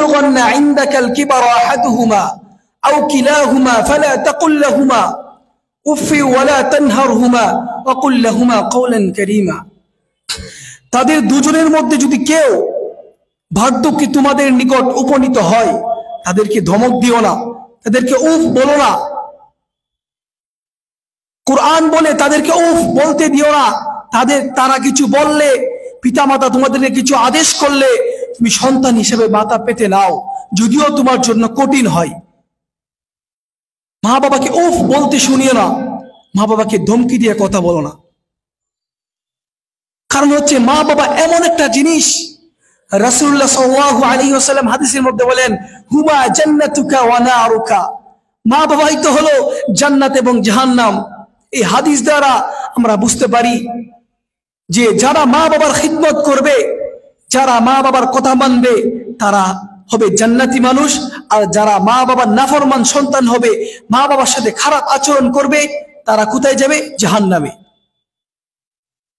ইয়াবলুগান্না ইনদাকাল কিবারা আহাদুহুমা আও কিলাহুমা ফালা তাকুল লাহুমা উফি ওয়ালা তানহারহুমা ওয়া কুল লাহুমা কওলান কারীমা। তাদের দুজনের মধ্যে যদি কেউ বার্ধক্যে তোমাদের নিকট উপনীত হয়, তাদেরকে ধমক দিও না, তাদেরকে উফ বলো না। কুরআন বলে তাদেরকে উফ বলতে দিও না। তারা কিছু বললে, পিতামাতা তোমাদেরকে কিছু আদেশ করলে তুমি সন্তান হিসেবে মাথা পেতে নাও, যদিও তোমার জন্য কঠিন হয়। মা বাবাকে উফ বলতে শুনিও না, মা বাবাকে ধমকি দিয়ে কথা বলো না। কারণ হচ্ছে মা বাবা এমন একটা জিনিস, রাসূলুল্লাহ সাল্লাল্লাহু আলাইহি ওয়াসাল্লাম হাদিসের মধ্যে বলেন, হুমা জান্নাতুকা ওয়া নারুকা। মা বাবাই তো হলো জান্নাত এবং জাহান্নাম। এই হাদিস দ্বারা আমরা বুঝতে পারি যে যারা মা বাবার খিদমত করবে, যারা মা বাবার কথা মানবে, তারা হবে জান্নাতি মানুষ। আর যারা মা বাবার নাফরমান সন্তান হবে, মা বাবার সাথে খারাপ আচরণ করবে, তারা কোথায় যাবে? জাহান্নামে।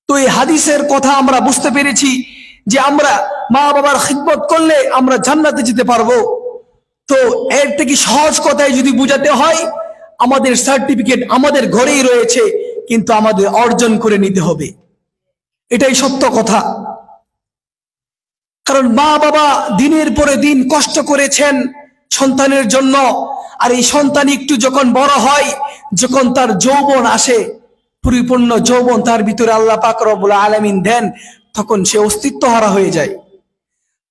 তো এই হাদিসের কথা আমরা বুঝতে পেরেছি যে আমরা মা বাবার খিদমত করলে আমরা জান্নাতে যেতে পারবো। তো এর থেকে সহজ কথায় যদি বুঝাতে হয়, আমাদের সার্টিফিকেট আমাদের ঘরেই রয়েছে, কিন্তু আমাদের অর্জন করে নিতে হবে। এটাই সত্য কথা। কারণ মা বাবা দিনের পরে দিন কষ্ট করেছেন সন্তানের জন্য। আর এই সন্তান একটু যখন বড় হয়, যখন তার যৌবন আসে, পরিপূর্ণ যৌবন তার ভিতরে আল্লাহ পাক রব্বুল আলামিন দেন, তখন সে অস্তিত্ব হারা হয়ে যায়।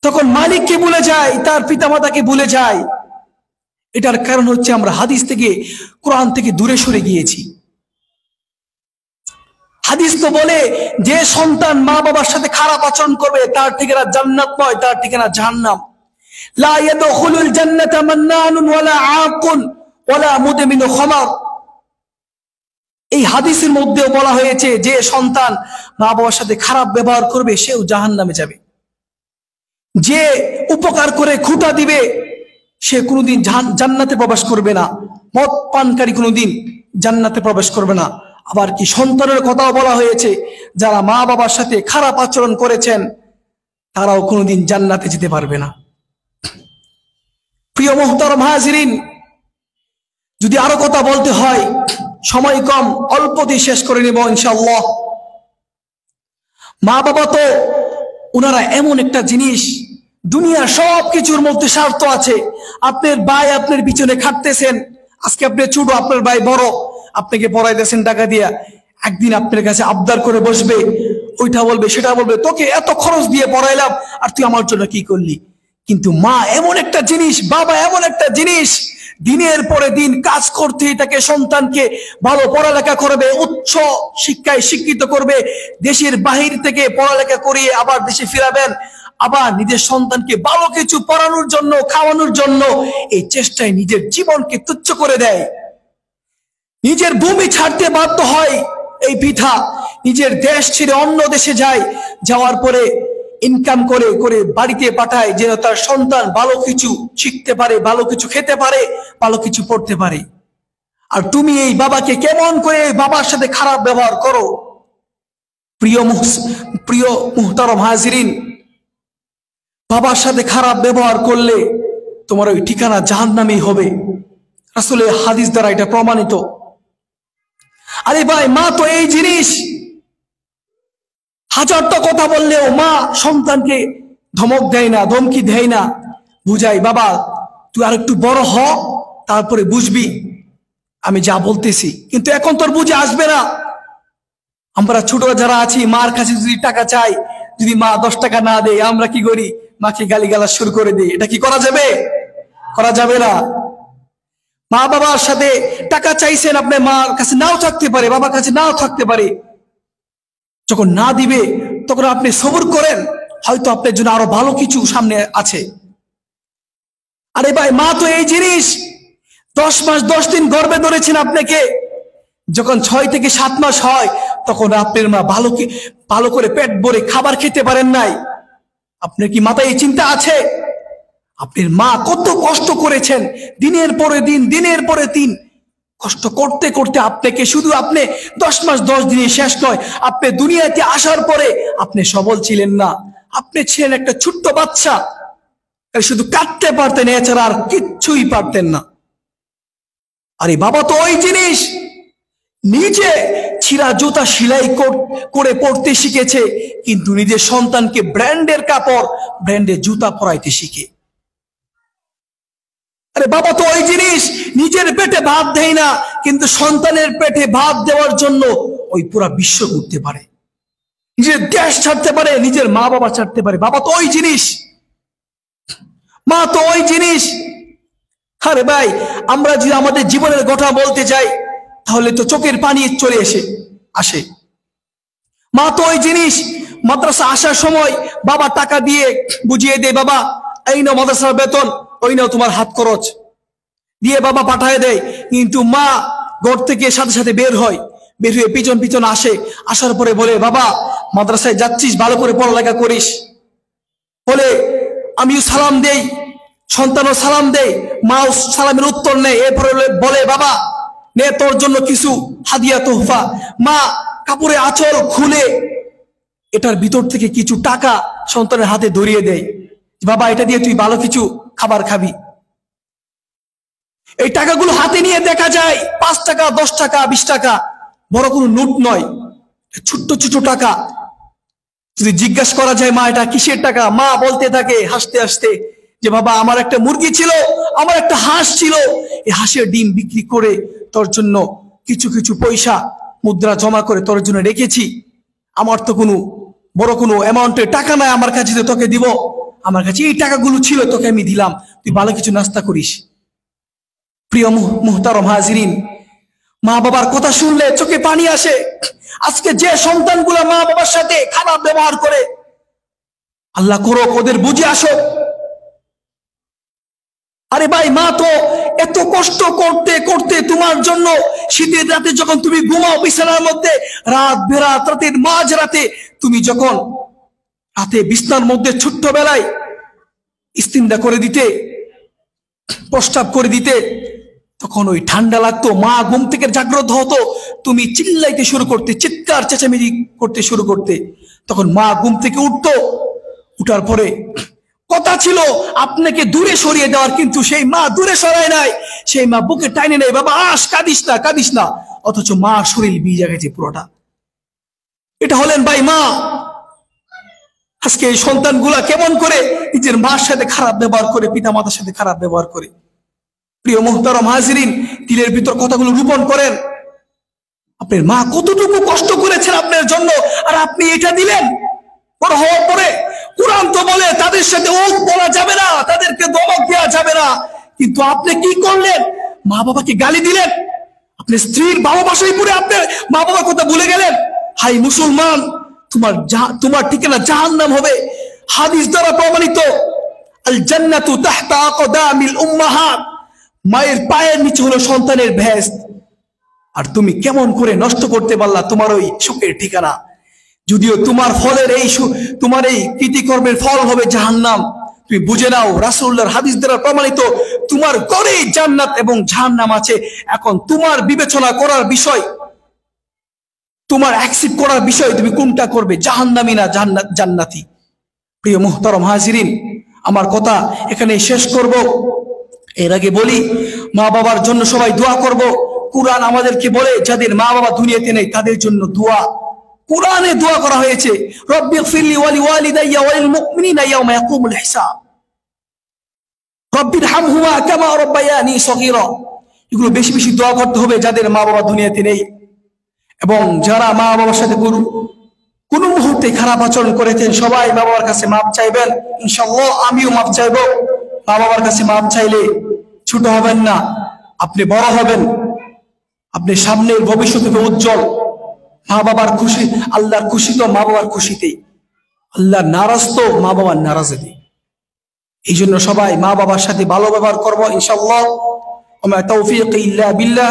তখন মালিককে ভুলে যায়, তার পিতামাতাকে ভুলে যায়। এটার কারণ হচ্ছে আমরা হাদিস থেকে, কোরআন থেকে দূরে সরে গিয়েছি। হাদিস তো বলে যে সন্তান মা বাবার সাথে খারাপ আচরণ করবে, তার ঠিকানা জান্নাত নয়, তার ঠিকানা জাহান্নাম। লা ইয়াদখুলুল জান্নাতা মান্নানুন ওয়ালা আকুন ওয়ালা মুদমিনু খামার। এই হাদিসের মধ্যেও বলা হয়েছে যে সন্তান মা বাবার সাথে খারাপ ব্যবহার করবে, সেও জাহান্নামে যাবে। যে উপকার করে খুঁটা দিবে, সে কোনোদিন জান্নাতে প্রবেশ করবে না। মদ পানকারী কোনোদিন জান্নাতে প্রবেশ করবে না। আবার কি সন্তানের কথাও বলা হয়েছে, যারা মা বাবার সাথে খারাপ আচরণ করেছেন, তারাও কোনোদিন জান্নাতে যেতে পারবে না। প্রিয় মুহতারাম হাজিরিন, যদি আরো কথা বলতে হয়, সময় কম, অল্পতেই শেষ করে নেব ইনশাআল্লাহ। মা বাবা তো ওনারা এমন একটা জিনিস, দুনিয়ার সব কিছুর মধ্যে স্বার্থ আছে। আপনার ভাই আপনার পিছনে খাটতেছেন, আজকে আপনি ছোট, আপনার ভাই বড়, আপনাকে পড়াইতেছেন টাকা দিয়া। একদিন আপনার কাছে আবদার করে বসবে, ওইটা বলবে সেটা বলবে, তোকে এত খরচ দিয়ে পড়াইলাম আর তুই আমার জন্য কি করলি। কিন্তু মা এমন একটা জিনিস, বাবা এমন একটা জিনিস, দিনের পরে দিন কাজ করতে তাকে সন্তানকে ভালো পড়ালেখা করবে, উচ্চ শিক্ষায় শিক্ষিত করবে, দেশের বাহির থেকে পড়ালেখা করিয়ে আবার দেশে ফিরাবেন, আবার নিজের সন্তানকে ভালো কিছু পড়ানোর জন্য, খাওয়ানোর জন্য এই চেষ্টায় নিজের জীবনকে তুচ্ছ করে দেয়। নিজের ভূমি ছাড়তে বাধ্য হয় এই পিতা, নিজের দেশ ছেড়ে অন্য দেশে যায়, যাওয়ার পরে ইনকাম করে করে বাড়িতে পাঠায়, যেন তার সন্তান ভালো কিছু শিখতে পারে, ভালো কিছু খেতে পারে, ভালো কিছু পড়তে পারে। আর তুমি এই বাবাকে কেমন করে বাবার সাথে খারাপ ব্যবহার করো। প্রিয় মুহতারাম হাজিরিন, বাবার সাথে খারাপ ব্যবহার করলে তোমার ওই ঠিকানা জাহান্নামেই হবে। আসলে হাদিস দ্বারা এটা প্রমাণিত। আরে ভাই, মা তো এই জিনিস, হাজারটা কথা বললেও মা সন্তানকে ধমক দেয় না, ধমকি দেয় না, বুঝাই, বাবা তুই আর একটু বড় হ, তারপরে বুঝবি আমি যা বলতেছি। কিন্তু এখন তোর বুঝে আসবে না। আমরা ছোট যারা আছি, মার কাছে যদি টাকা চাই, যদি মা 10 টাকা না দেয়, আমরা কি করি? মাকে গালিগালাজ শুরু করে দিই। এটা কি করা যাবে? করা যাবে না। মা বাবার সাথে টাকা চাইছেন, আপনি মার কাছে নাও থাকতে পারে, বাবার কাছে নাও থাকতে পারে। যখন না দিবে তখন আপনি সবর করেন, হয়তো আপনার জন্য আরো ভালো কিছু সামনে আছে। আরে ভাই, মা তো এই জিনিস, 10 মাস 10 দিন গর্ভে ধরেছেন আপনাকে, যখন 6 থেকে 7 মাস হয় তখন আপনার মা ভালো করে পেট ভরে খাবার খেতে পারেন নাই। আপনার কি মাথায় এই চিন্তা আছে? আপনার মা কত কষ্ট করেছেন, দিনের পরে দিন কষ্ট করতে করতে আপনাকে, শুধু আপনি 10 মাস 10 দিনে শেষ নয়, আপনি দুনিয়াতে আসার পরে আপনি সবল ছিলেন না, আপনি ছিলেন একটা ছোট্ট বাচ্চা। শুধু কাটতে পারতেন, এছাড়া আর কিচ্ছুই পারতেন না। আরে বাবা তো ওই জিনিস নিজে ছিঁড়া জুতা সেলাই করে পড়তে শিখেছে, কিন্তু নিজের সন্তানকে ব্র্যান্ডের কাপড়, ব্র্যান্ডের জুতা পরাইতে শিখে। আরে বাবা তো ওই জিনিস নিজের পেটে ভাত দেয় না, কিন্তু সন্তানের পেটে ভাত দেওয়ার জন্য ওই পুরা বিশ্ব ঘুরতে পারে, নিজের দেশ ছাড়তে পারে, নিজের মা বাবা ছাড়তে পারে। বাবা তো ওই জিনিস, মা তো ওই জিনিস। আরে ভাই, আমরা যদি আমাদের জীবনের কথা বলতে যাই তাহলে তো চোখের পানি চলে আসে। মা তো ওই জিনিস, মাদ্রাসা আসার সময় বাবা টাকা দিয়ে বুঝিয়ে দেয়, বাবা এই নাও মাদ্রাসার বেতন, ওই নাও তোমার হাত খরচ, দিয়ে বাবা পাঠায় দেয়। কিন্তু মা ঘর থেকে সাথে সাথে বের হয়ে পিছন পিছন আসে, আসার পরে বলে, বাবা মাদ্রাসায় যাচ্ছিস, ভালো করে পড়ালেখা করিস। বলে আমিও সালাম দেই, সন্তানও সালাম দেয়, মাও সালামের উত্তর নেই। এরপরে বলে, বাবা নে তোর জন্য কিছু হাদিয়া তোহফা। মা কাপড়ে আঁচল খুলে এটার ভিতর থেকে কিছু টাকা সন্তানের হাতে ধরিয়ে দেয়, বাবা এটা দিয়ে তুই ভালো কিছু খাবার খাবি। এই টাকাগুলো হাতে নিয়ে দেখা যায় 5 টাকা, 10 টাকা, 20 টাকা, বড় কোনো নোট নয়, ছোট্ট ছোট টাকা। যদি জিজ্ঞাসা করা যায়, মা এটা কিসের টাকা, মা বলতে থাকে হাসতে হাসতে যে, বাবা আমার একটা মুরগি ছিল, আমার একটা হাঁস ছিল, এই হাঁসের ডিম বিক্রি করে তোর জন্য কিছু কিছু পয়সা মুদ্রা জমা করে তোর জন্য রেখেছি। আমার তো কোনো বড় কোনো অ্যামাউন্টের টাকা নাই আমার কাছে যে তোকে দিব, আমার কাছে এই টাকাগুলো ছিল, তোকে আমি দিলাম, তুই ভালো কিছু নাস্তা করিস। প্রিয় মুহতারম হাজিরিন, মা বাবার কথা শুনলে চোখে পানি আসে। আজকে যে সন্তানগুলো মা বাবার সাথে খারাপ ব্যবহার করে, আল্লাহ করো ওদের বুঝে আসো। আরে ভাই, মা তো এত কষ্ট করতে করতে তোমার জন্য শীতের রাতে যখন তুমি ঘুমাও বিছানার মধ্যে, রাতের মাঝ রাতে তুমি যখন রাতে বিছানার মধ্যে ছোট্টবেলায় ইস্তিনজা করে দিতে, প্রস্রাব করে দিতে, তখন ওই ঠান্ডা লাগতো, মা ঘুম থেকে জাগ্রত হতো, তুমি চিল্লাইতে শুরু করতে, চিৎকার চেঁচামেচি করতে শুরু করতে, তখন মা ঘুম থেকে উঠতো। উঠার পরে কথা ছিল আপনাকে দূরে সরিয়ে দেওয়ার, কিন্তু সেই মা দূরে সরায় নাই, সেই মা বুকে টাইনে নেই, বাবা আস, কাঁদিস না কাঁদিস না, অথচ মা শরীর ভিজে গেছে পুরোটা। এটা হলেন ভাই মা। আজকে এই সন্তানগুলা কেমন করে নিজের মার সাথে খারাপ ব্যবহার করে, পিতা মাতার সাথে খারাপ ব্যবহার করে। প্রিয় মুহতারাম হাজিরিন, দিলের ভিতর কথাগুলো রোপণ করেন। আপনার মা কতটুকু কষ্ট করেছেন আপনার জন্য, আর আপনি এটা দিলেন। বড় হওয়ার পরে কুরআন তো বলে তাদের সাথে উঠ বলা যাবে না, তাদেরকে ধমক দেওয়া যাবে না, কিন্তু আপনি কি করলেন? মা বাবাকে গালি দিলেন, আপনি স্ত্রীর ভালোবাসায় পড়ে আপনার মা বাবার কথা ভুলে গেলেন। হাই মুসলমান, তোমার ঠিকানা জাহান্নাম হবে। হাদিস দ্বারা প্রমাণিত, আল জান্নাতু তাহতা আকদামিল উম্মাহাত, মায়ের পায়ের নিচে হলো সন্তানের ভেস্ট। আর তুমি কেমন করে নষ্ট করতে পারলা তোমার ওই সুখের ঠিকানা? যদিও তোমার তোমার এই কৃতিকর্মের ফল হবে জাহান্নাম, তুমি বুঝে নাও। রাসূলুল্লাহর হাদিস দ্বারা প্রমাণিত, তোমার ঘরেই জান্নাত এবং জাহান্নাম আছে। এখন তোমার বিবেচনা করার বিষয়, তোমার অ্যাকসেপ্ট করার বিষয়, তুমি কোনটা করবে, জাহান্নামী না জান্নাতি। প্রিয় মুহতারাম হাজিরিন, আমার কথা এখানে শেষ করব। এর আগে বলি, মা বাবার জন্য সবাই দোয়া করব। কুরআন আমাদেরকে বলে, যাদের মা বাবা দুনিয়াতে নেই তাদের জন্য দোয়া, কুরআনে দোয়া করা হয়েছে, রব্বিগফিরলি ওয়া লিওয়ালিদাইয়া ওয়া লিল মুমিনিনা ইয়াওমা ইয়াকুমুল হিসাব, রব্বিরহামহুমা কামা রাব্বায়ানি সগীরা। এগুলো বেশি বেশি দোয়া করতে হবে যাদের মা বাবা দুনিয়াতে নেই। এবং যারা মা বাবার সাথে কোন মুহূর্তে খারাপ আচরণ করেছেন, সবাই মা বাবার কাছে মাপ চাইবেন। ইনশাআল্লাহ আমিও মাপ চাইবো। মা বাবার কাছে মাপ চাইলে ছোট হবেন না, আপনি বড় হবেন, আপনি সামনের ভবিষ্যৎ হবে উজ্জ্বল। মা বাবার খুশি, আল্লাহর খুশি তো মা বাবার খুশিতেই, আল্লাহর নারাজ তো মা বাবার নারাজেতেই। এই জন্য সবাই মা বাবার সাথে ভালো ব্যবহার করবো ইনশাআল্লাহ। ওয়া মা তাওফীকি ইল্লা বিল্লাহ।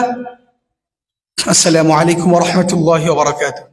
আসসালামু আলাইকুম ওয়া রাহমাতুল্লাহি ওয়া বারাকাতুহু।